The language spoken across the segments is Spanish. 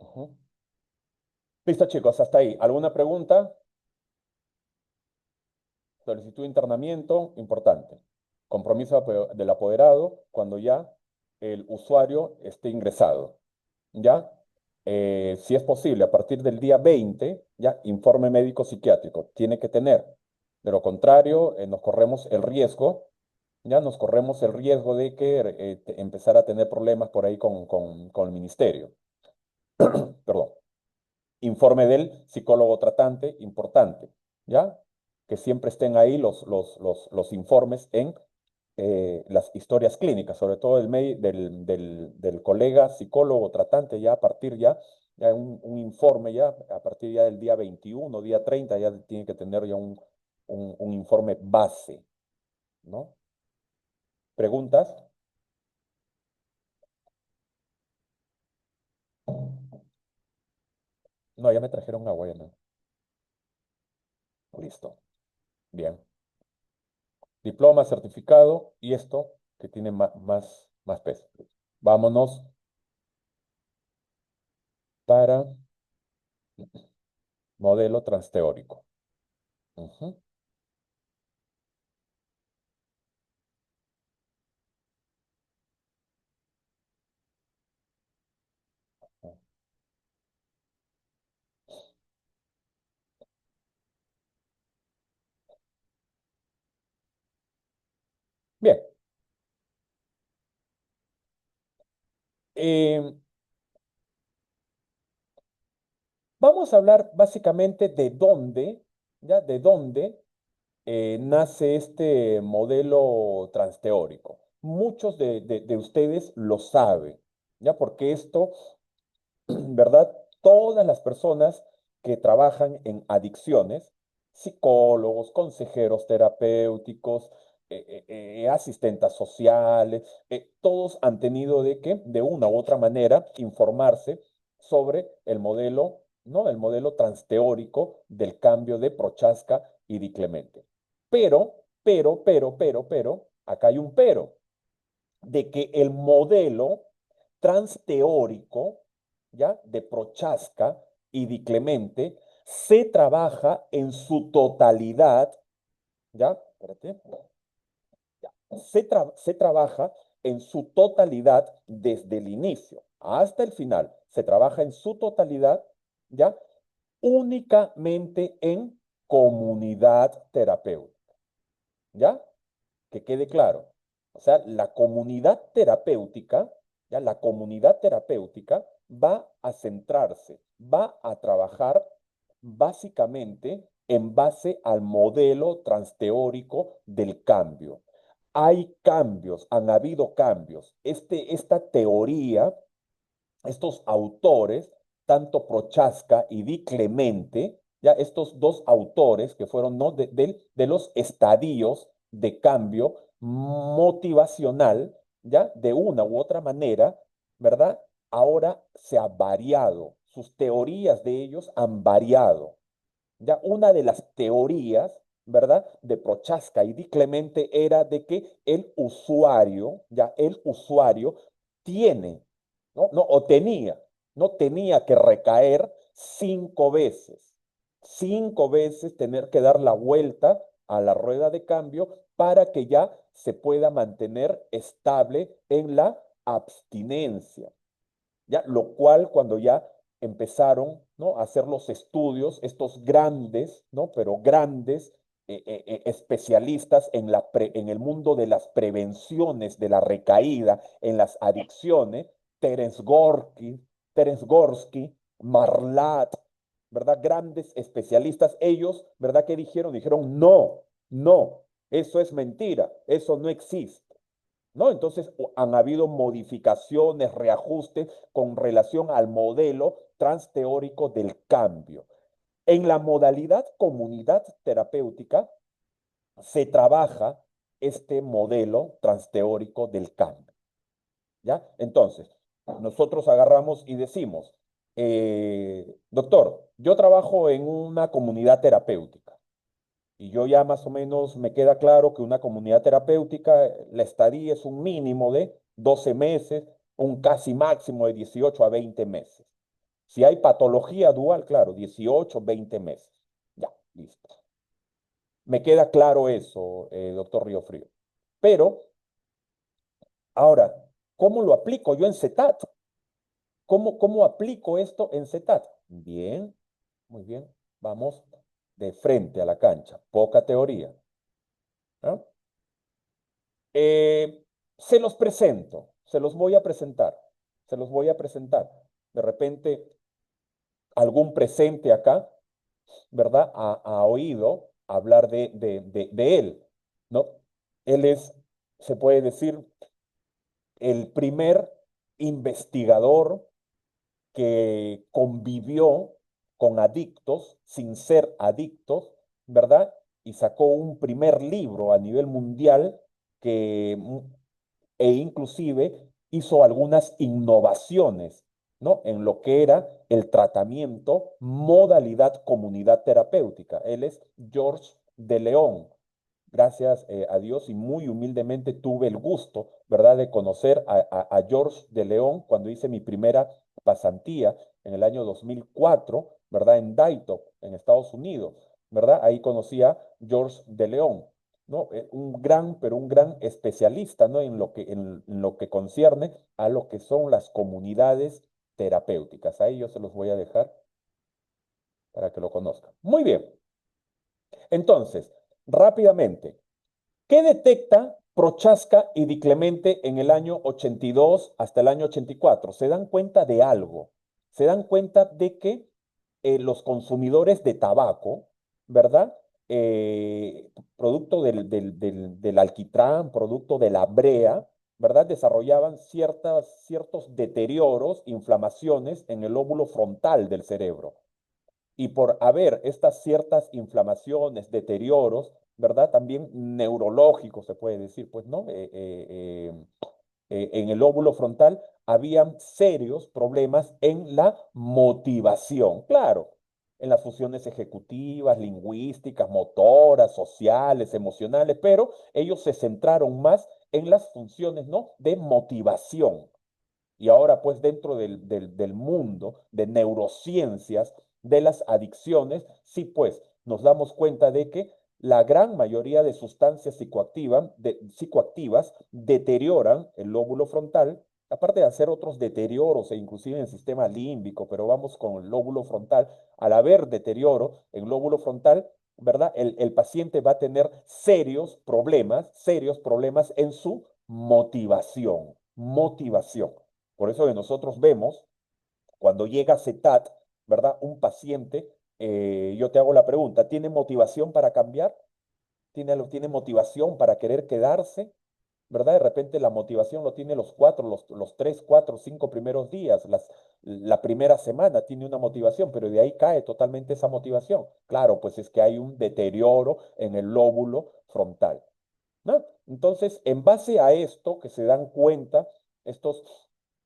Ujú. Listo, chicos, hasta ahí. ¿Alguna pregunta? Solicitud de internamiento, importante. Compromiso del apoderado cuando ya el usuario esté ingresado. ¿Ya? Si es posible, a partir del día 20, ya, informe médico psiquiátrico. Tiene que tener. De lo contrario, nos corremos el riesgo, ya nos corremos el riesgo de que empezar a tener problemas por ahí con el ministerio. Perdón. Informe del psicólogo tratante, importante, ¿ya? Que siempre estén ahí los informes en las historias clínicas, sobre todo del colega psicólogo tratante, ya a partir ya un informe ya, a partir ya del día 21, día 30, ya tiene que tener ya un informe base, ¿no? ¿Preguntas? No, ya me trajeron agua, ya no. Listo. Bien. Diploma, certificado y esto que tiene más peso. Vámonos para modelo transteórico. Ujú. Bien. Eh, Vamos a hablar básicamente de dónde, ¿ya? De dónde nace este modelo transteórico. Muchos de ustedes lo saben, ¿ya? Porque esto, ¿verdad? Todas las personas que trabajan en adicciones, psicólogos, consejeros terapéuticos, asistentes sociales, todos han tenido de una u otra manera, informarse sobre el modelo, ¿no? El modelo transteórico del cambio de Prochaska y Di Clemente. Pero, acá hay un pero de que el modelo transteórico, ¿ya? De Prochaska y Di Clemente se trabaja en su totalidad, ¿ya? Espérate, ya. Se trabaja en su totalidad desde el inicio hasta el final. Se trabaja en su totalidad, ¿ya? Únicamente en comunidad terapéutica, ¿ya? Que quede claro. O sea, la comunidad terapéutica, ya la comunidad terapéutica va a centrarse, va a trabajar básicamente en base al modelo transteórico del cambio. Hay cambios, han habido cambios. Esta teoría, estos autores, tanto Prochaska y Di Clemente, ya estos dos autores que fueron, ¿no? de los estadios de cambio motivacional, ya de una u otra manera, ¿verdad? Ahora se ha variado, sus teorías de ellos han variado. Ya una de las teorías, ¿verdad? De Prochaska y Di Clemente era de que el usuario, ya el usuario tiene, ¿no? No, o tenía, no tenía que recaer 5 veces, 5 veces tener que dar la vuelta a la rueda de cambio para que ya se pueda mantener estable en la abstinencia. ¿Ya? Lo cual cuando ya empezaron, ¿no? A hacer los estudios, estos grandes, ¿no? Pero grandes especialistas en el mundo de las prevenciones de la recaída, en las adicciones, Terence Gorky, Terence Gorsky, Marlat, ¿verdad? Grandes especialistas, ellos, ¿verdad? ¿Qué dijeron? Dijeron, no, no, eso es mentira, eso no existe. ¿No? Entonces han habido modificaciones, reajustes con relación al modelo transteórico del cambio. En la modalidad comunidad terapéutica se trabaja este modelo transteórico del cambio. ¿Ya? Entonces, nosotros agarramos y decimos, doctor, yo trabajo en una comunidad terapéutica. Y yo ya más o menos me queda claro que una comunidad terapéutica, la estadía es un mínimo de 12 meses, un casi máximo de 18 a 20 meses. Si hay patología dual, claro, 18, 20 meses. Ya, listo. Me queda claro eso, doctor Riofrío. Pero, ahora, ¿cómo lo aplico yo en CETAT? ¿Cómo aplico esto en CETAT? Bien, muy bien. Vamos de frente a la cancha. Poca teoría. ¿Ah? Se los presento, se los voy a presentar, se los voy a presentar. De repente, algún presente acá, ¿verdad? Ha oído hablar de él, ¿no? Él es, se puede decir, el primer investigador que convivió con adictos sin ser adictos, ¿verdad? Y sacó un primer libro a nivel mundial que, e inclusive hizo algunas innovaciones, ¿no? En lo que era el tratamiento, modalidad comunidad terapéutica. Él es George de León. Gracias a Dios y muy humildemente tuve el gusto, ¿verdad?, de conocer a George de León cuando hice mi primera pasantía en el año 2004, ¿verdad?, en Dayton, en Estados Unidos, ¿verdad? Ahí conocí a George de León, ¿no? Un gran, pero un gran especialista, ¿no? En lo que concierne a lo que son las comunidades terapéuticas. Ahí yo se los voy a dejar para que lo conozcan. Muy bien. Entonces, rápidamente, ¿qué detecta Prochaska y Di Clemente en el año 82 hasta el año 84? Se dan cuenta de algo. Se dan cuenta de que los consumidores de tabaco, ¿verdad? Producto del alquitrán, producto de la brea, ¿verdad? Desarrollaban ciertos deterioros, inflamaciones en el lóbulo frontal del cerebro. Y por haber estas ciertas inflamaciones, deterioros, ¿verdad? También neurológicos, se puede decir, pues, ¿no? En el lóbulo frontal habían serios problemas en la motivación, claro, en las funciones ejecutivas, lingüísticas, motoras, sociales, emocionales, pero ellos se centraron más en las funciones, ¿no?, de motivación. Y ahora, pues, dentro del mundo de neurociencias, de las adicciones, sí, pues, nos damos cuenta de que la gran mayoría de sustancias psicoactivas deterioran el lóbulo frontal, aparte de hacer otros deterioros e inclusive en el sistema límbico, pero vamos con el lóbulo frontal. Al haber deterioro en el lóbulo frontal, ¿verdad? El paciente va a tener serios problemas en su motivación, motivación. Por eso que nosotros vemos, cuando llega CETAT, ¿verdad? Un paciente, yo te hago la pregunta, ¿tiene motivación para cambiar? ¿Tiene motivación para querer quedarse? ¿Verdad? De repente la motivación lo tiene los 3, 4, 5 primeros días, la primera semana tiene una motivación, pero de ahí cae totalmente esa motivación. Claro, pues es que hay un deterioro en el lóbulo frontal, ¿no? Entonces, en base a esto que se dan cuenta estos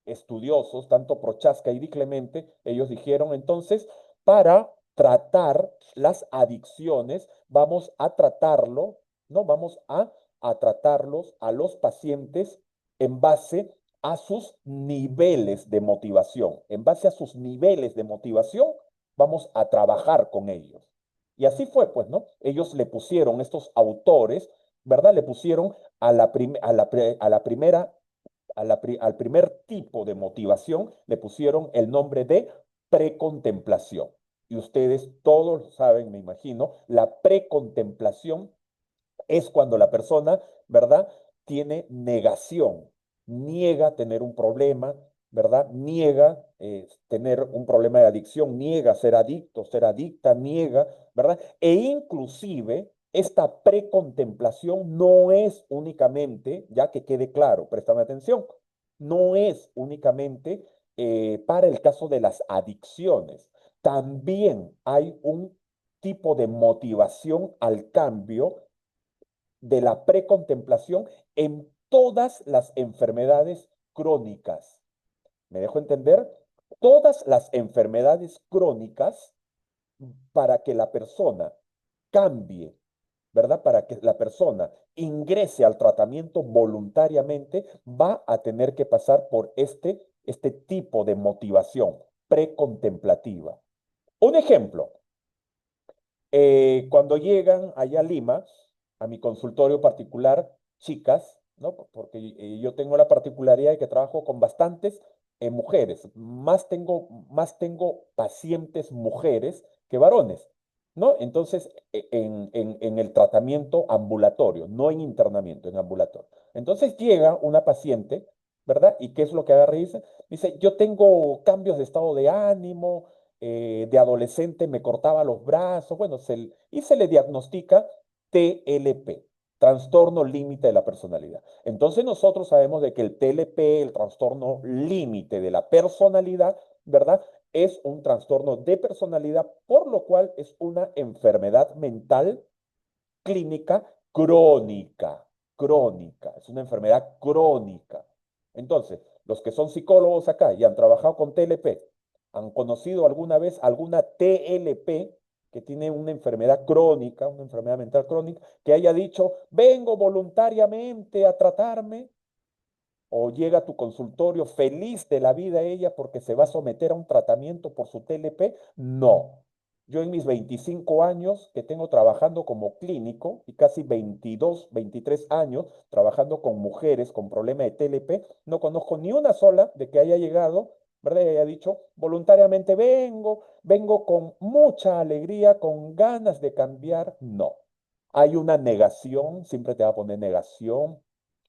estudiosos, tanto Prochaska y Di Clemente, ellos dijeron entonces, para tratar las adicciones, vamos a tratarlo, ¿no? Vamos a tratarlos a los pacientes en base a sus niveles de motivación. En base a sus niveles de motivación, vamos a trabajar con ellos. Y así fue, pues, ¿no? Ellos le pusieron, estos autores, ¿verdad? Le pusieron al primer tipo de motivación, le pusieron el nombre de precontemplación. Y ustedes todos saben, me imagino, la precontemplación es cuando la persona, ¿verdad?, tiene negación, niega tener un problema, ¿verdad? Niega tener un problema de adicción, niega ser adicto, ser adicta, niega, ¿verdad? E inclusive esta precontemplación no es únicamente, ya que quede claro, préstame atención, no es únicamente para el caso de las adicciones. También hay un tipo de motivación al cambio de la precontemplación en todas las enfermedades crónicas. ¿Me dejo entender? Todas las enfermedades crónicas, para que la persona cambie, ¿verdad? Para que la persona ingrese al tratamiento voluntariamente, va a tener que pasar por este tipo de motivación, precontemplativa. Un ejemplo, cuando llegan allá a Lima, a mi consultorio particular, chicas, ¿no? Porque yo tengo la particularidad de que trabajo con bastantes mujeres, más tengo pacientes mujeres que varones, ¿no? Entonces, en el tratamiento ambulatorio, no en internamiento, en ambulatorio. Entonces llega una paciente, ¿verdad? ¿Y qué es lo que agarra y dice? Dice, yo tengo cambios de estado de ánimo, de adolescente me cortaba los brazos, bueno, y se le diagnostica TLP, trastorno límite de la personalidad. Entonces nosotros sabemos de que el TLP, el trastorno límite de la personalidad, ¿verdad? Es un trastorno de personalidad, por lo cual es una enfermedad mental clínica crónica, crónica, es una enfermedad crónica. Entonces, los que son psicólogos acá y han trabajado con TLP, han conocido alguna vez alguna TLP que tiene una enfermedad crónica, una enfermedad mental crónica, que haya dicho, vengo voluntariamente a tratarme, o llega a tu consultorio feliz de la vida ella porque se va a someter a un tratamiento por su TLP. No. Yo en mis 25 años que tengo trabajando como clínico y casi 22, 23 años trabajando con mujeres con problema de TLP, no conozco ni una sola de que haya llegado, ¿verdad? Y haya dicho, voluntariamente vengo con mucha alegría, con ganas de cambiar. No. Hay una negación, siempre te va a poner negación,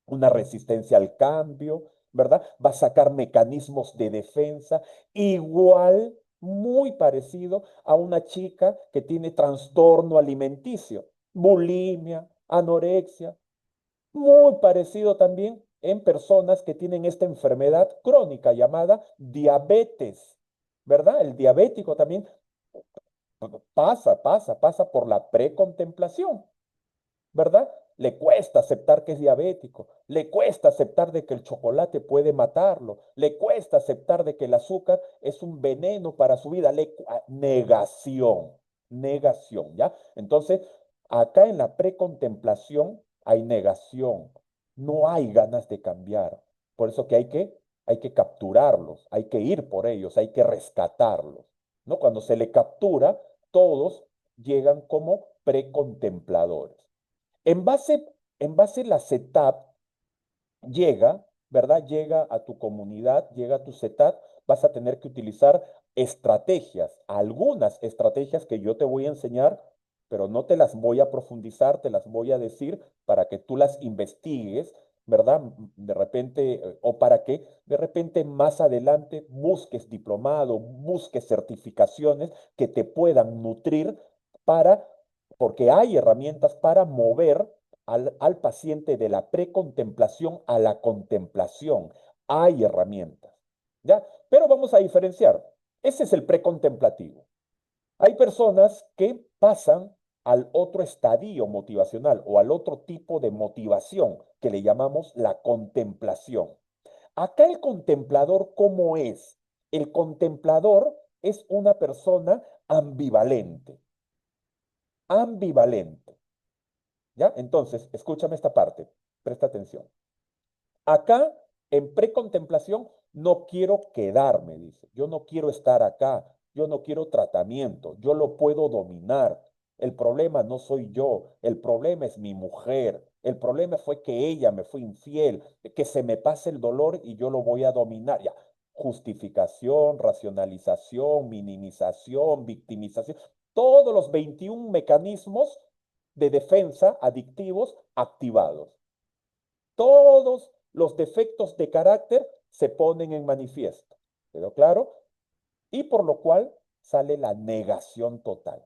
una resistencia al cambio, ¿verdad? Va a sacar mecanismos de defensa, igual, muy parecido a una chica que tiene trastorno alimenticio, bulimia, anorexia, muy parecido también en personas que tienen esta enfermedad crónica llamada diabetes, ¿verdad? El diabético también pasa por la precontemplación. ¿Verdad? Le cuesta aceptar que es diabético, le cuesta aceptar de que el chocolate puede matarlo, le cuesta aceptar de que el azúcar es un veneno para su vida, negación, negación, ¿ya? Entonces, acá en la precontemplación hay negación, no hay ganas de cambiar, por eso que hay que capturarlos, hay que ir por ellos, hay que rescatarlos, ¿no? Cuando se le captura, todos llegan como precontempladores. En base, en base la CETAP llega, ¿verdad? Llega a tu comunidad, llega a tu CETAP, vas a tener que utilizar estrategias, algunas estrategias que yo te voy a enseñar, pero no te las voy a profundizar, te las voy a decir para que tú las investigues, ¿verdad? De repente, o para que de repente más adelante busques diplomado, busques certificaciones que te puedan nutrir para, porque hay herramientas para mover al paciente de la precontemplación a la contemplación. Hay herramientas, ¿ya? Pero vamos a diferenciar. Ese es el precontemplativo. Hay personas que pasan al otro estadio motivacional o al otro tipo de motivación que le llamamos la contemplación. Acá el contemplador, ¿cómo es? El contemplador es una persona ambivalente, ambivalente. ¿Ya? Entonces, escúchame esta parte, presta atención. Acá, en precontemplación, no quiero quedarme, dice. Yo no quiero estar acá, yo no quiero tratamiento, yo lo puedo dominar. El problema no soy yo, el problema es mi mujer. El problema fue que ella me fue infiel, que se me pase el dolor y yo lo voy a dominar. Ya, justificación, racionalización, minimización, victimización, todos los 21 mecanismos de defensa adictivos activados. Todos los defectos de carácter se ponen en manifiesto. ¿Quedó claro? Y por lo cual sale la negación total.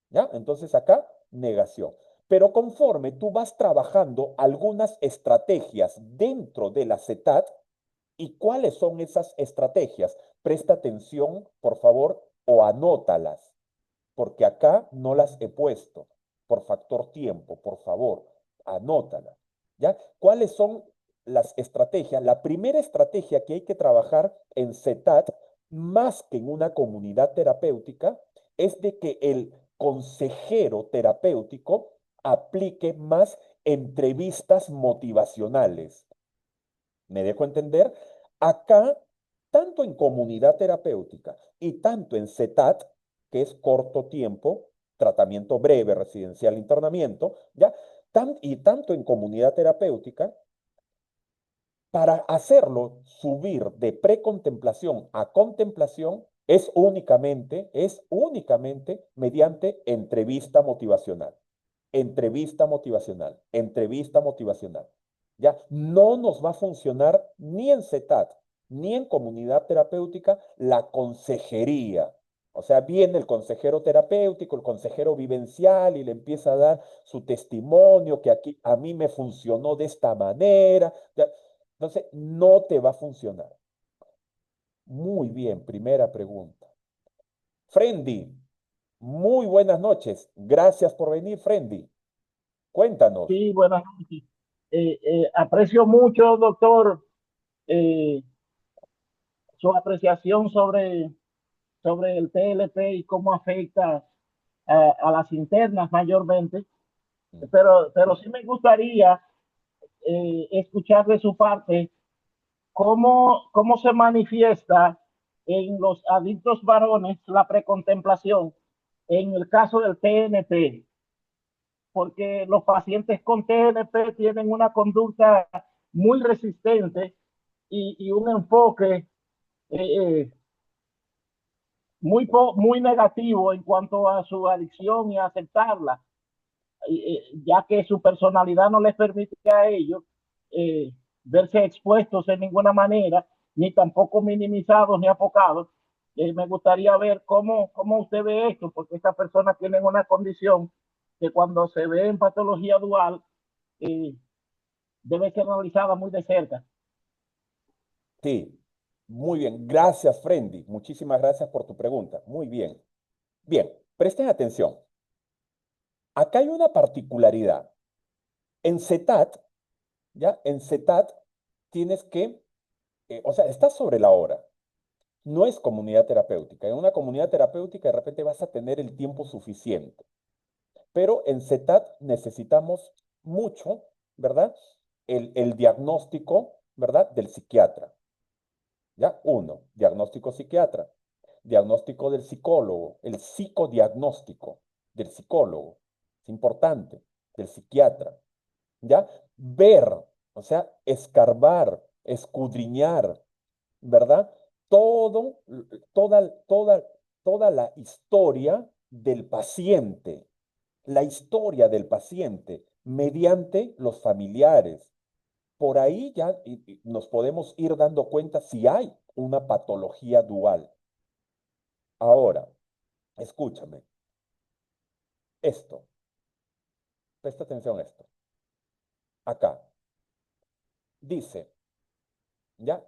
¿Ya? Entonces acá, negación. Pero conforme tú vas trabajando algunas estrategias dentro de la CETAT, ¿y cuáles son esas estrategias? Presta atención, por favor, o anótalas, porque acá no las he puesto por factor tiempo, por favor, anótalas. ¿Ya? ¿Cuáles son las estrategias? La primera estrategia que hay que trabajar en CETAT, más que en una comunidad terapéutica, es de que el consejero terapéutico aplique más entrevistas motivacionales. ¿Me dejo entender? Acá tanto en comunidad terapéutica y tanto en CETAT, que es corto tiempo, tratamiento breve, residencial, internamiento, ¿ya? Y tanto en comunidad terapéutica, para hacerlo subir de precontemplación a contemplación es únicamente mediante entrevista motivacional. Entrevista motivacional, entrevista motivacional. Ya no nos va a funcionar ni en CETAT, ni en comunidad terapéutica la consejería. O sea, viene el consejero terapéutico, el consejero vivencial y le empieza a dar su testimonio que aquí a mí me funcionó de esta manera. Ya. Entonces, no te va a funcionar. Muy bien, primera pregunta. Frendy, muy buenas noches. Gracias por venir, Frendy. Cuéntanos. Sí, buenas noches. Aprecio mucho, doctor, eh, su apreciación sobre el TLP y cómo afecta a las internas mayormente, pero sí me gustaría escuchar de su parte cómo se manifiesta en los adictos varones la precontemplación en el caso del TNP, porque los pacientes con TNP tienen una conducta muy resistente y un enfoque eh, muy negativo en cuanto a su adicción y a aceptarla, ya que su personalidad no les permite a ellos eh, verse expuestos en ninguna manera, ni tampoco minimizados ni afocados. Me gustaría ver cómo usted ve esto, porque estas personas tienen una condición que cuando se ve en patología dual eh, debe ser analizada muy de cerca. Sí, muy bien. Gracias, Frendy. Muchísimas gracias por tu pregunta. Muy bien. Bien, presten atención. Acá hay una particularidad. En CETAT, ¿ya? En CETAT tienes que, o sea, estás sobre la hora. No es comunidad terapéutica. En una comunidad terapéutica de repente vas a tener el tiempo suficiente. Pero en CETAT necesitamos mucho, ¿verdad? El diagnóstico, ¿verdad? Del psiquiatra. ¿Ya? Uno, diagnóstico psiquiatra. Diagnóstico del psicólogo, el psicodiagnóstico del psicólogo. Es importante, del psiquiatra. ¿Ya? Ver, o sea, escarbar, escudriñar, ¿verdad? Todo, toda, toda, toda la historia del paciente, la historia del paciente mediante los familiares. Por ahí ya nos podemos ir dando cuenta si hay una patología dual. Ahora, escúchame, esto, presta atención a esto. Acá, dice, ¿ya?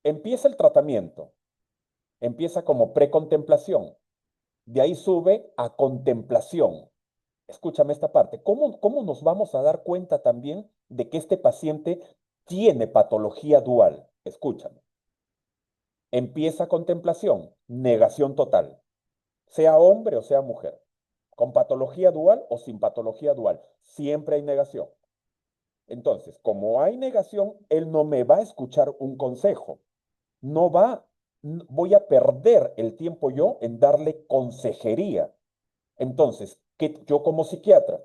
Empieza el tratamiento, empieza como precontemplación, de ahí sube a contemplación. Escúchame esta parte. ¿Cómo nos vamos a dar cuenta también de que este paciente tiene patología dual? Escúchame. Empieza contemplación, negación total, sea hombre o sea mujer, con patología dual o sin patología dual, siempre hay negación. Entonces, como hay negación, él no me va a escuchar un consejo, no va, voy a perder el tiempo yo en darle consejería. Entonces, yo como psiquiatra,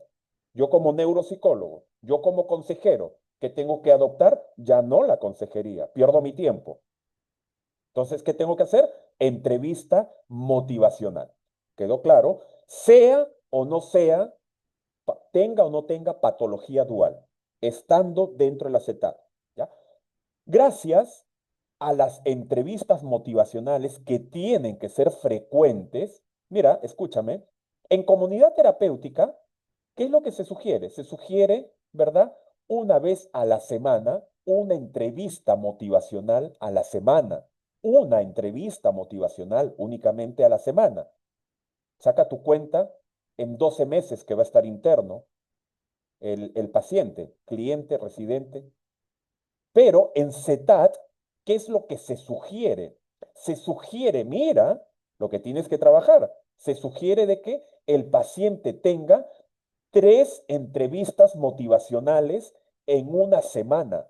yo como neuropsicólogo, yo como consejero, que tengo que adoptar? Ya no la consejería, pierdo mi tiempo. Entonces, ¿qué tengo que hacer? Entrevista motivacional. ¿Quedó claro? Sea o no sea, tenga o no tenga patología dual, estando dentro de la CETAD, ¿ya? Gracias a las entrevistas motivacionales que tienen que ser frecuentes, mira, escúchame, en comunidad terapéutica, ¿qué es lo que se sugiere? Se sugiere, ¿verdad? Una vez a la semana, una entrevista motivacional a la semana, una entrevista motivacional únicamente a la semana. Saca tu cuenta en 12 meses que va a estar interno el paciente, cliente, residente. Pero en CETAT, ¿qué es lo que se sugiere? Se sugiere, mira, lo que tienes que trabajar. Se sugiere de que el paciente tenga 3 entrevistas motivacionales en una semana.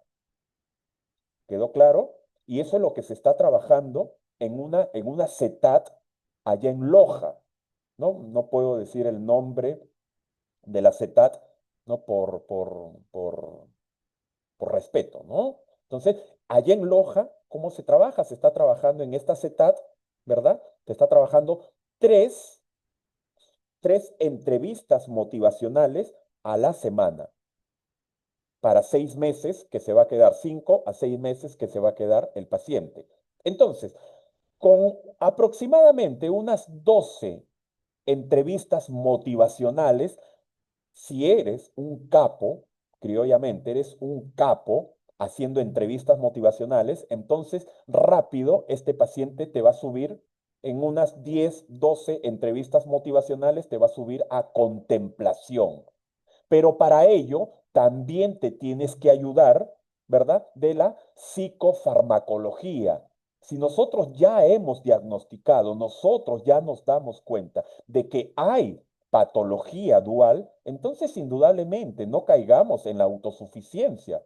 ¿Quedó claro? Y eso es lo que se está trabajando en una CETAT allá en Loja, ¿no? No puedo decir el nombre de la CETAT, ¿no? Por respeto, ¿no? Entonces, allá en Loja, ¿cómo se trabaja? Se está trabajando en esta CETAT, ¿verdad? Se está trabajando tres, tres entrevistas motivacionales a la semana para 6 meses que se va a quedar, 5 a 6 meses que se va a quedar el paciente. Entonces, con aproximadamente unas 12 entrevistas motivacionales, si eres un capo, criollamente, eres un capo haciendo entrevistas motivacionales, entonces rápido este paciente te va a subir en unas 10, 12 entrevistas motivacionales, te va a subir a contemplación. Pero para ello también te tienes que ayudar, ¿verdad? De la psicofarmacología. Si nosotros ya hemos diagnosticado, nosotros ya nos damos cuenta de que hay patología dual, entonces indudablemente no caigamos en la autosuficiencia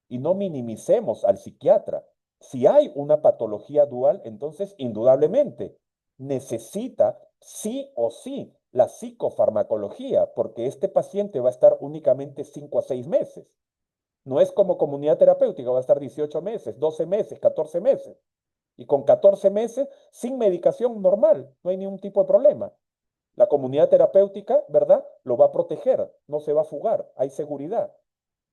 y no minimicemos al psiquiatra. Si hay una patología dual, entonces indudablemente necesita sí o sí la psicofarmacología, porque este paciente va a estar únicamente 5 a 6 meses. No es como comunidad terapéutica, va a estar 18 meses, 12 meses, 14 meses. Y con 14 meses, sin medicación normal, no hay ningún tipo de problema. La comunidad terapéutica, ¿verdad? Lo va a proteger, no se va a fugar, hay seguridad.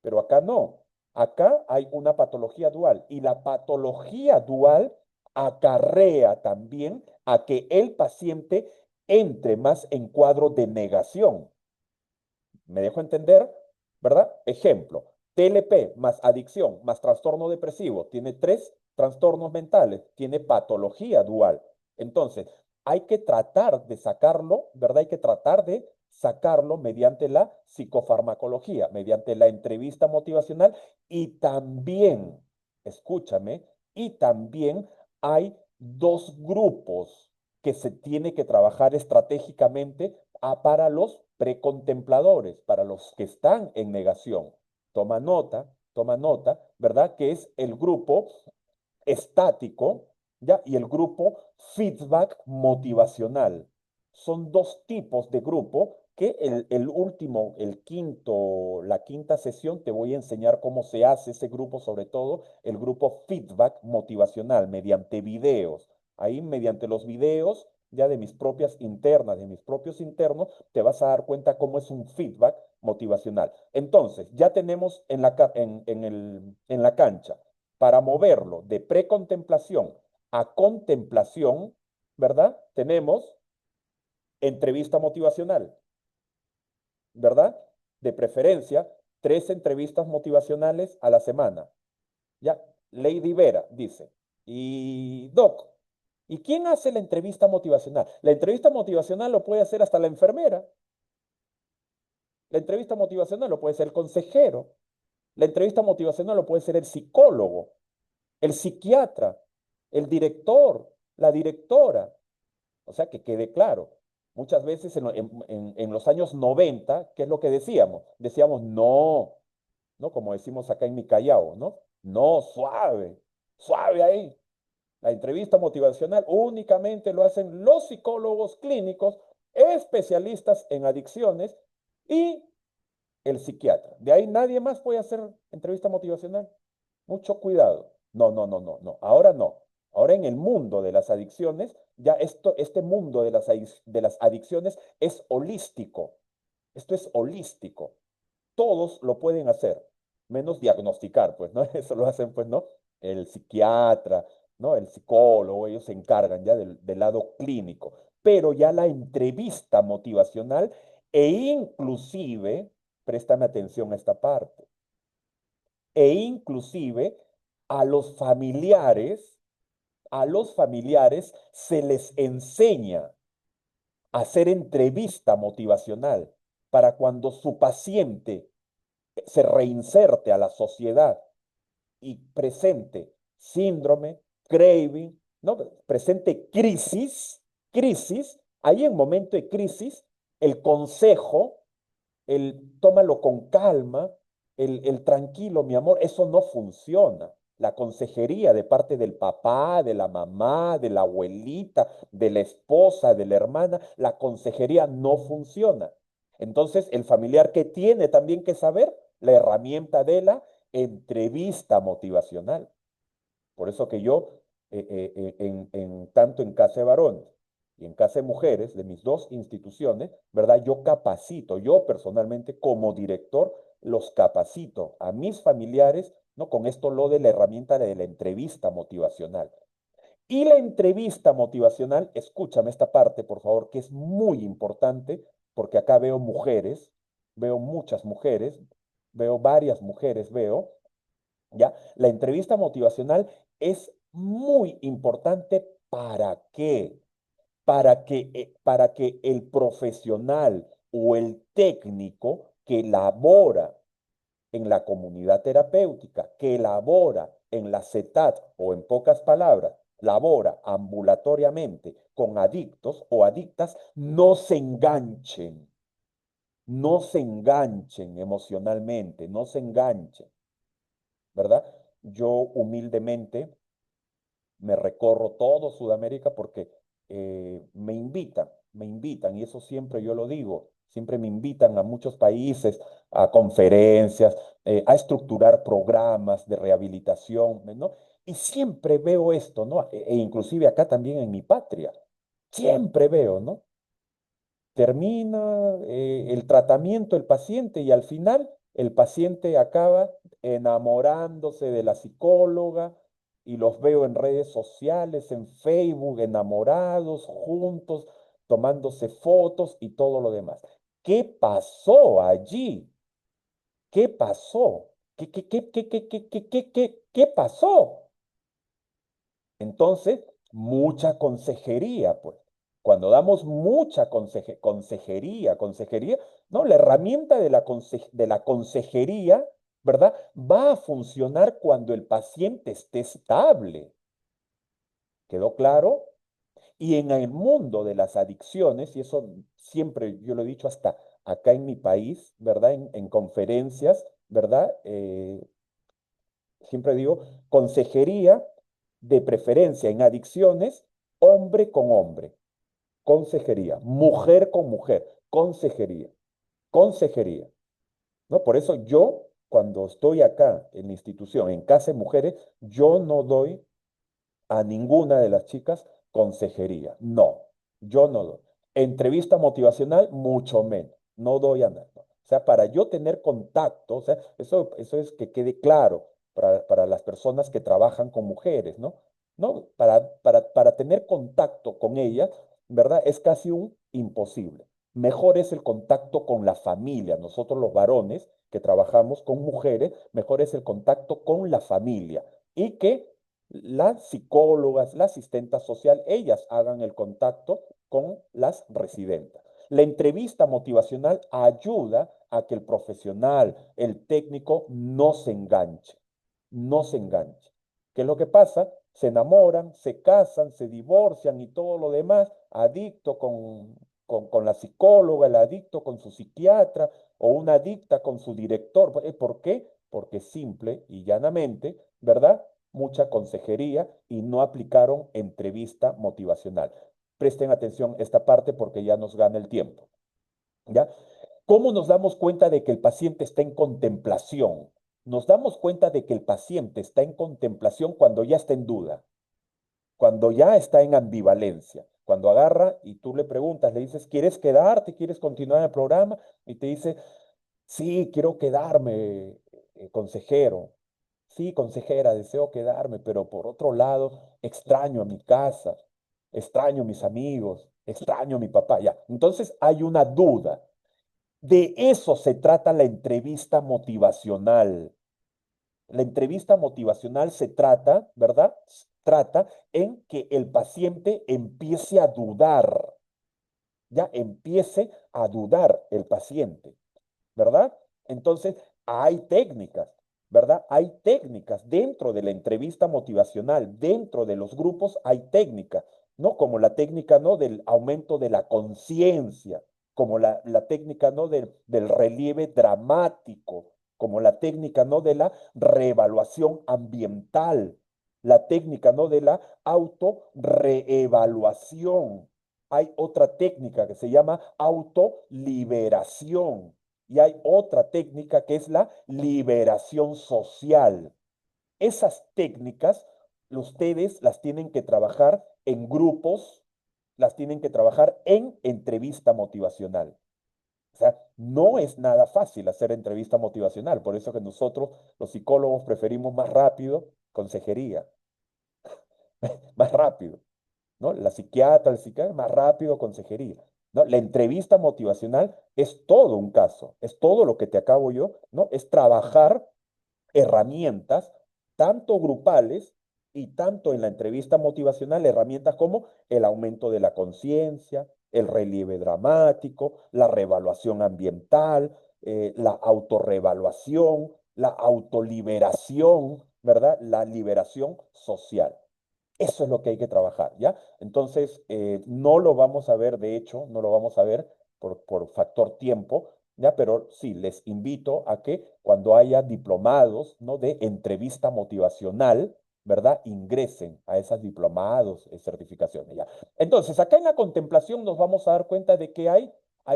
Pero acá no. Acá hay una patología dual y la patología dual acarrea también a que el paciente entre más en cuadro de negación. ¿Me dejo entender? ¿Verdad? Ejemplo, TLP más adicción más trastorno depresivo tiene tres trastornos mentales, tiene patología dual. Entonces, hay que tratar de sacarlo, ¿verdad? Hay que tratar de sacarlo mediante la psicofarmacología, mediante la entrevista motivacional y también, escúchame, y también hay dos grupos que se tiene que trabajar estratégicamente para los precontempladores, para los que están en negación. Toma nota, ¿verdad? Que es el grupo estático, ¿ya? Y el grupo feedback motivacional. Son dos tipos de grupo que el último, la quinta sesión, te voy a enseñar cómo se hace ese grupo, sobre todo el grupo feedback motivacional, mediante videos. Ahí, mediante los videos, ya de mis propias internas, de mis propios internos, te vas a dar cuenta cómo es un feedback motivacional. Entonces, ya tenemos en la cancha para moverlo de precontemplación a contemplación, ¿verdad? Tenemos entrevista motivacional, ¿verdad? De preferencia, 3 entrevistas motivacionales a la semana. Ya, Lady Vera dice, y Doc, ¿y quién hace la entrevista motivacional? La entrevista motivacional lo puede hacer hasta la enfermera. La entrevista motivacional lo puede ser el consejero. La entrevista motivacional lo puede ser el psicólogo, el psiquiatra, el director, la directora. O sea, que quede claro. Muchas veces en los años 90, ¿qué es lo que decíamos? Decíamos, no, ¿no? Como decimos acá en mi Callao, ¿no? No, suave, suave ahí. La entrevista motivacional únicamente lo hacen los psicólogos clínicos, especialistas en adicciones y el psiquiatra. De ahí nadie más puede hacer entrevista motivacional. Mucho cuidado. No, no, no, no, no. Ahora no. Ahora en el mundo de las adicciones, ya este mundo de las adicciones es holístico. Esto es holístico. Todos lo pueden hacer, menos diagnosticar, pues, ¿no? Eso lo hacen, pues, ¿no? El psiquiatra, ¿no? El psicólogo, ellos se encargan ya del lado clínico. Pero ya la entrevista motivacional e inclusive, préstame atención a esta parte, e inclusive a a los familiares se les enseña a hacer entrevista motivacional para cuando su paciente se reinserte a la sociedad y presente síndrome, craving, ¿no? Presente crisis, ahí en momento de crisis, el consejo, el tómalo con calma, el tranquilo, mi amor, eso no funciona. La consejería de parte del papá, de la mamá, de la abuelita, de la esposa, de la hermana, la consejería no funciona. Entonces, el familiar que tiene también que saber la herramienta de la entrevista motivacional. Por eso que yo, tanto en Casa de Varones y en Casa de Mujeres, de mis dos instituciones, ¿verdad? Yo capacito, yo personalmente como director, los capacito a mis familiares, ¿no? Con esto lo de la herramienta de la entrevista motivacional. Y la entrevista motivacional, escúchame esta parte, por favor, que es muy importante, porque acá veo mujeres, veo muchas mujeres, veo varias mujeres, veo, ¿ya? La entrevista motivacional es muy importante. ¿Para qué? Para que el profesional o el técnico que labora en la comunidad terapéutica, que labora en la CETAT o en pocas palabras, labora ambulatoriamente con adictos o adictas, no se enganchen emocionalmente, no se enganchen, ¿verdad? Yo humildemente me recorro todo Sudamérica porque me invitan, y eso siempre yo lo digo, siempre me invitan a muchos países, a conferencias, a estructurar programas de rehabilitación, ¿no? Y siempre veo esto, ¿no? E inclusive acá también en mi patria, siempre veo, ¿no? Termina el tratamiento el paciente y al final el paciente acaba enamorándose de la psicóloga y los veo en redes sociales, en Facebook, enamorados, juntos, tomándose fotos y todo lo demás. ¿Qué pasó allí? ¿Qué pasó? ¿Qué pasó? Entonces, mucha consejería, pues. Cuando damos mucha consejería, ¿no? La herramienta de de la consejería, ¿verdad? Va a funcionar cuando el paciente esté estable. ¿Quedó claro? Y en el mundo de las adicciones, y eso siempre yo lo he dicho hasta acá en mi país, ¿verdad? En conferencias, ¿verdad? Siempre digo, consejería de preferencia en adicciones, hombre con hombre, consejería, mujer con mujer, consejería, ¿no? Por eso yo, cuando estoy acá en la institución, en Casa de Mujeres, yo no doy a ninguna de las chicas consejería, no, yo no doy. Entrevista motivacional, mucho menos, no doy a nada. O sea, para yo tener contacto, o sea, eso es que quede claro para las personas que trabajan con mujeres, ¿no? ¿No? Para tener contacto con ellas, ¿verdad? Es casi un imposible. Mejor es el contacto con la familia. Nosotros los varones que trabajamos con mujeres, mejor es el contacto con la familia y que las psicólogas, la asistenta social, ellas hagan el contacto con las residentes. La entrevista motivacional ayuda a que el profesional, el técnico, no se enganche, no se enganche. ¿Qué es lo que pasa? Se enamoran, se casan, se divorcian y todo lo demás, adicto con la psicóloga, el adicto con su psiquiatra o una adicta con su director. ¿Por qué? Porque simple y llanamente, ¿verdad? Mucha consejería y no aplicaron entrevista motivacional. Presten atención a esta parte porque ya nos gana el tiempo. ¿Ya? ¿Cómo nos damos cuenta de que el paciente está en contemplación? Nos damos cuenta de que el paciente está en contemplación cuando ya está en duda, cuando ya está en ambivalencia, cuando agarra y tú le preguntas, le dices, ¿quieres quedarte? ¿Quieres continuar el programa? Y te dice, sí, quiero quedarme, consejero. Sí, consejera, deseo quedarme, pero por otro lado, extraño a mi casa, extraño a mis amigos, extraño a mi papá. Ya, entonces hay una duda. De eso se trata la entrevista motivacional. La entrevista motivacional se trata, ¿verdad? Trata en que el paciente empiece a dudar, ya empiece a dudar el paciente. ¿Verdad? Entonces, hay técnicas, ¿verdad? Hay técnicas dentro de la entrevista motivacional, dentro de los grupos hay técnicas, ¿no? Como la técnica, ¿no? Del aumento de la conciencia, como la técnica, ¿no? Del relieve dramático, como la técnica, ¿no?, de la reevaluación ambiental, la técnica, ¿no?, de la autorreevaluación. Hay otra técnica que se llama autoliberación y hay otra técnica que es la liberación social. Esas técnicas ustedes las tienen que trabajar en grupos, las tienen que trabajar en entrevista motivacional. O sea, no es nada fácil hacer entrevista motivacional, por eso que nosotros, los psicólogos, preferimos más rápido consejería, más rápido, ¿no? La psiquiatra, el psiquiatra, más rápido consejería, ¿no? La entrevista motivacional es todo un caso, es todo lo que te acabo yo, ¿no? Es trabajar herramientas, tanto grupales y tanto en la entrevista motivacional, herramientas como el aumento de la conciencia, el relieve dramático, la reevaluación ambiental, la autorreevaluación, la autoliberación, ¿verdad? La liberación social. Eso es lo que hay que trabajar, ¿ya? Entonces, no lo vamos a ver, de hecho, no lo vamos a ver por factor tiempo, ¿ya? Pero sí, les invito a que cuando haya diplomados, ¿no?, de entrevista motivacional, ¿verdad? Ingresen a esos diplomados, certificaciones, ¿ya? Entonces, acá en la contemplación nos vamos a dar cuenta de que hay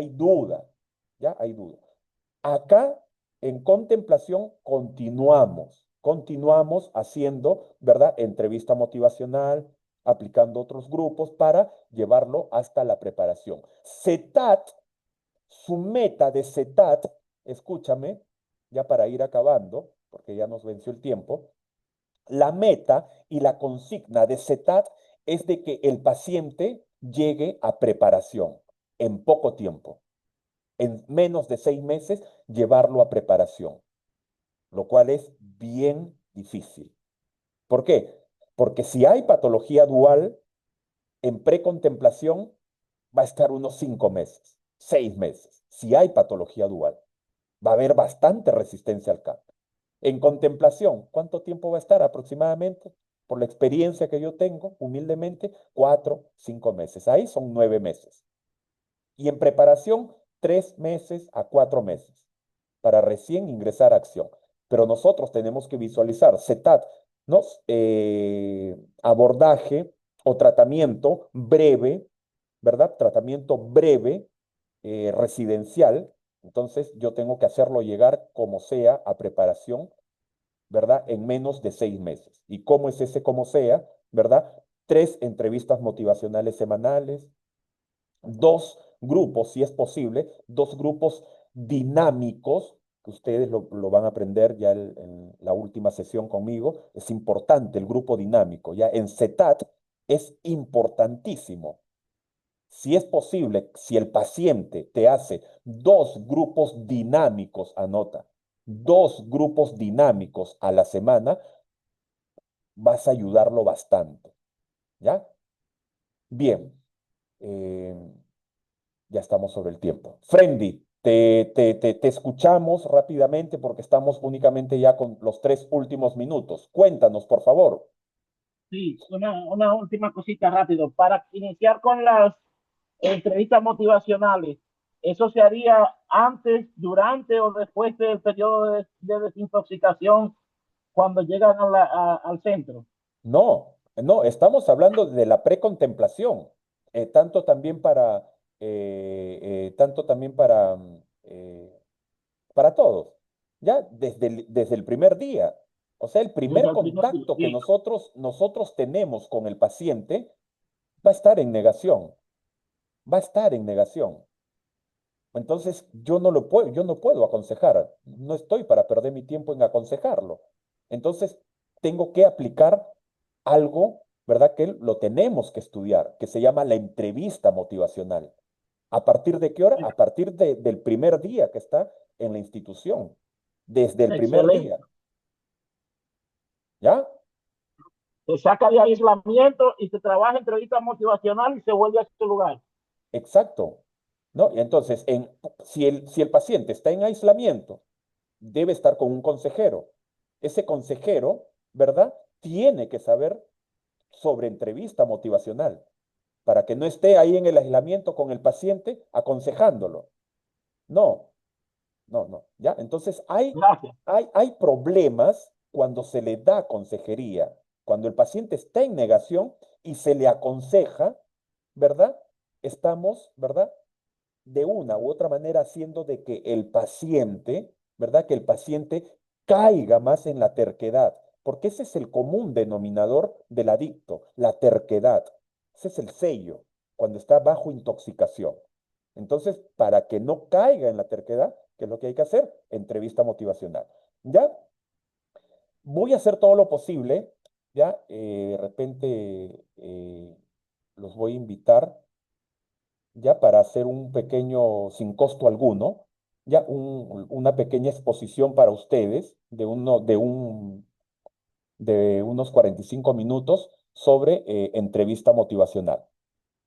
duda, ¿ya? Hay duda. Acá en contemplación continuamos haciendo, ¿verdad? Entrevista motivacional, aplicando otros grupos para llevarlo hasta la preparación. CETAT, su meta de CETAT, escúchame, ya para ir acabando, porque ya nos venció el tiempo, la meta y la consigna de CETAT es de que el paciente llegue a preparación en poco tiempo, en menos de 6 meses, llevarlo a preparación, lo cual es bien difícil. ¿Por qué? Porque si hay patología dual, en precontemplación va a estar unos 5 meses, 6 meses. Si hay patología dual, va a haber bastante resistencia al cambio. En contemplación, ¿cuánto tiempo va a estar aproximadamente? Por la experiencia que yo tengo, humildemente, 4, 5 meses. Ahí son 9 meses. Y en preparación, 3 meses a 4 meses para recién ingresar a acción. Pero nosotros tenemos que visualizar CETAT, ¿no? Abordaje o tratamiento breve, ¿verdad? Tratamiento breve, residencial. Entonces yo tengo que hacerlo llegar como sea a preparación, ¿verdad? En menos de 6 meses. ¿Y cómo es ese como sea, ¿verdad? 3 entrevistas motivacionales semanales, 2 grupos, si es posible, 2 grupos dinámicos, que ustedes lo van a aprender ya en la última sesión conmigo. Es importante el grupo dinámico, ya en CETAT es importantísimo. Si es posible, si el paciente te hace 2 grupos dinámicos, anota, 2 grupos dinámicos a la semana, vas a ayudarlo bastante, ¿ya? Bien. Eh, Ya estamos sobre el tiempo. Friendly, te escuchamos rápidamente porque estamos únicamente ya con los 3 últimos minutos. Cuéntanos, por favor. Sí, una última cosita rápido. Para iniciar con las entrevistas motivacionales, ¿eso se haría antes, durante o después del periodo de desintoxicación cuando llegan al centro? No, no, estamos hablando de la precontemplación, tanto también tanto también para todos, ya desde el primer día. O sea, el Desde primer el primer día. contacto que Bien. nosotros tenemos con el paciente va a estar en negación, va a estar en negación. Entonces, yo no puedo aconsejar, no estoy para perder mi tiempo en aconsejarlo. Entonces, tengo que aplicar algo, ¿verdad? Que lo tenemos que estudiar, que se llama la entrevista motivacional. ¿A partir de qué hora? A partir del primer día que está en la institución, desde el primer Excelente. día, ¿ya? Se saca de aislamiento y se trabaja entrevista motivacional y se vuelve a su lugar. Exacto, ¿no? Y entonces, si el paciente está en aislamiento, debe estar con un consejero. Ese consejero, ¿verdad? Tiene que saber sobre entrevista motivacional para que no esté ahí en el aislamiento con el paciente aconsejándolo. No, No, no, ¿ya? Entonces Gracias. hay problemas cuando se le da consejería, cuando el paciente está en negación y se le aconseja, ¿verdad? Estamos, ¿verdad? De una u otra manera haciendo de que el paciente, ¿verdad? Que el paciente caiga más en la terquedad, porque ese es el común denominador del adicto, la terquedad. Ese es el sello cuando está bajo intoxicación. Entonces, para que no caiga en la terquedad, ¿qué es lo que hay que hacer? Entrevista motivacional. ¿Ya? Voy a hacer todo lo posible, ¿ya? De repente los voy a invitar ya para hacer un pequeño, sin costo alguno, ya una pequeña exposición para ustedes de unos 45 minutos sobre entrevista motivacional.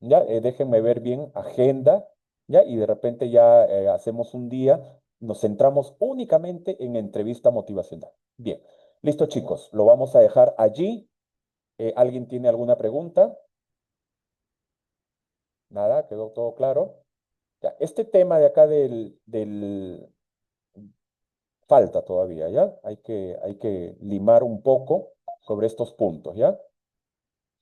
Ya, déjenme ver bien agenda, ya, y de repente ya hacemos un día, nos centramos únicamente en entrevista motivacional. Bien, listo chicos, lo vamos a dejar allí. ¿Alguien tiene alguna pregunta? Nada, quedó todo claro. Ya, este tema de acá falta todavía, ¿ya? Hay que limar un poco sobre estos puntos, ¿ya?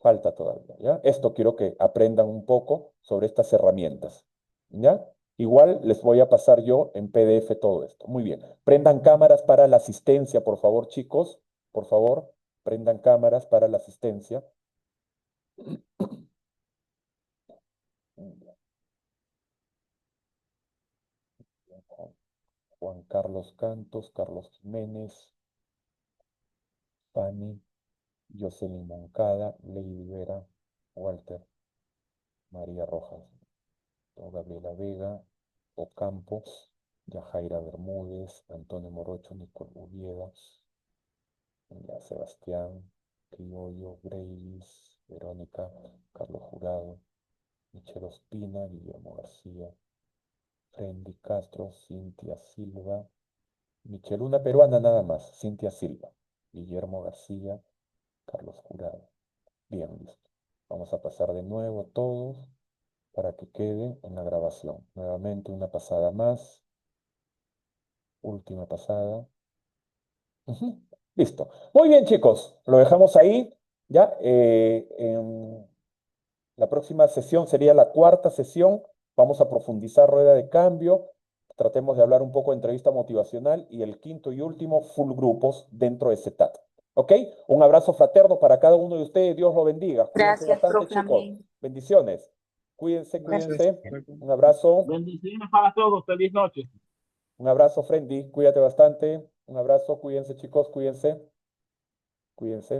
Falta todavía, ¿ya? Esto quiero que aprendan un poco sobre estas herramientas, ¿ya? Igual les voy a pasar yo en PDF todo esto. Muy bien. Prendan cámaras para la asistencia, por favor, chicos. Por favor, prendan cámaras para la asistencia. Juan Carlos Cantos, Carlos Jiménez, Fanny, Jocelyn Moncada, Lady Vera, Walter, María Rojas, Gabriela Vega, Ocampo, Yajaira Bermúdez, Antonio Morocho, Nicole Urieda, Sebastián, Criollo, Gravis, Verónica, Carlos Jurado, Michelle Ospina, Guillermo García, Randy Castro, Cintia Silva, Michelle, una peruana nada más, Cintia Silva, Guillermo García, Carlos Jurado. Bien, listo. Vamos a pasar de nuevo todos para que quede en la grabación. Nuevamente una pasada más. Última pasada. Ujú. Listo. Muy bien, chicos. Lo dejamos ahí. Ya. La próxima sesión sería la cuarta sesión. Vamos a profundizar rueda de cambio. Tratemos de hablar un poco de entrevista motivacional y el quinto y último, full grupos dentro de CETAT. ¿Ok? Un abrazo fraterno para cada uno de ustedes. Dios lo bendiga. Cuídense Gracias, bastante, profe. chicos. Amén. Bendiciones. Cuídense, Gracias. cuídense. Un abrazo. Bendiciones para todos. Feliz noche. Un abrazo, Frendy. Cuídate bastante. Un abrazo. Cuídense, chicos. Cuídense. Cuídense.